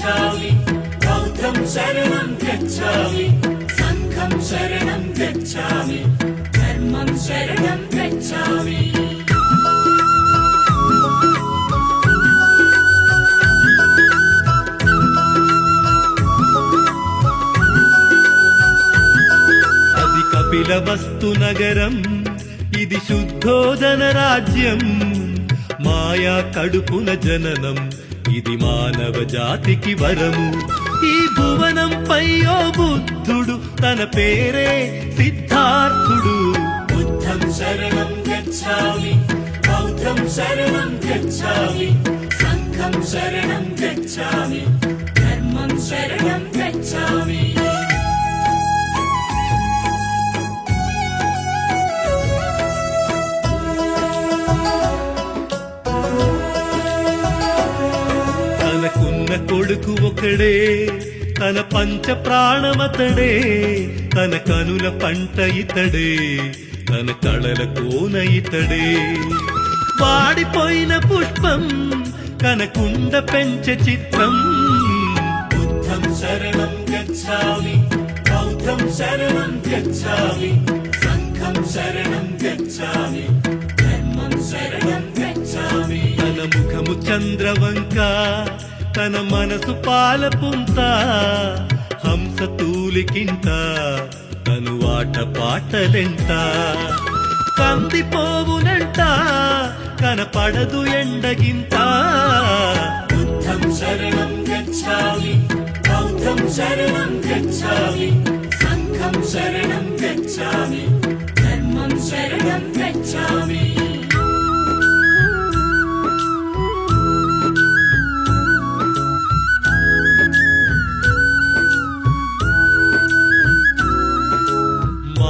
गच्छामि बौद्धं शरणं गच्छामि संघं शरणं गच्छामि धर्मं शरणं गच्छामि అది కపిలవస్తు నగరం ఇది శుద్ధోదన రాజ్యం మాయా కడుపున జననం ఇది మానవ జాతికి వరము ఈ భువనం పై ఓ బుద్ధుడు తన పేరే సిద్ధార్థుడు బుద్ధం శరణం గచ్ఛామి బౌద్ధం శరణం గచ్ఛామి సంఘం శరణం గచ్ఛామి ధర్మం శరణం గచ్ఛామి తనకున్న కొడుకు ఒకడే తన పంచ ప్రాణమతడే తన కనుల పంట ఇతడే తన కళల కోన ఇతడే వాడిపోయిన పుష్పం కనకుండ పెంచ చిత్రం బుద్ధం శరణం గచ్ఛామి బౌద్ధం శరణం గచ్ఛామి సంఘం శరణం గచ్ఛామి ధర్మం శరణం గచ్ఛామి తన ముఖము చంద్రవంక తన మనసు పాలపుంత హంస తూలికింత తను ఆట పాటలెంట కందిపోవునంట కనపడదు ఎండగింత బుద్ధం శరణం గచ్ఛామి బౌద్ధం శరణం గచ్ఛామి సంఘం శరణం గచ్ఛామి ధర్మం శరణం గచ్ఛామి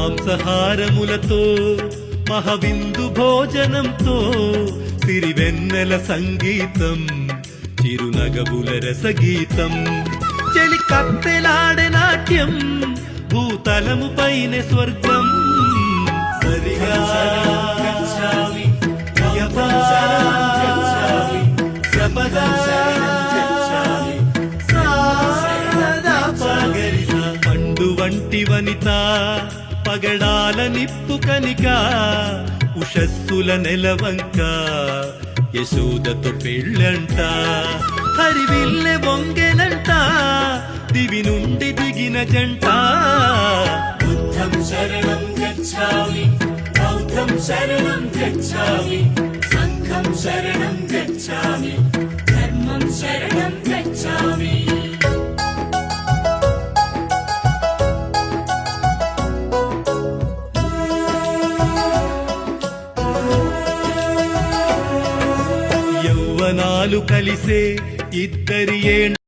మాంసాహారములతో మహవిందు భోజనంతో సిరివెన్నెల సంగీతం చిరునగబుల రసగీతం చెలి కత్తెలాడే నాట్యం భూతలము పైన స్వర్గం సరిగా పండు వంటి వనిత పగడాల నిప్పు కనిక ఉషస్సుల నెలవంక యశోదతో పెళ్ళంట హరివిల్లె బొంగెనంట దివి నుండి దిగిన జంట బుద్ధం శరణం గచ్ఛామి బౌద్ధం శరణం గచ్ఛామి సంఘం శరణం గచ్ఛామి ధర్మం శరణం గచ్ఛామి యౌవనాలు కలిసే ఇద్దరి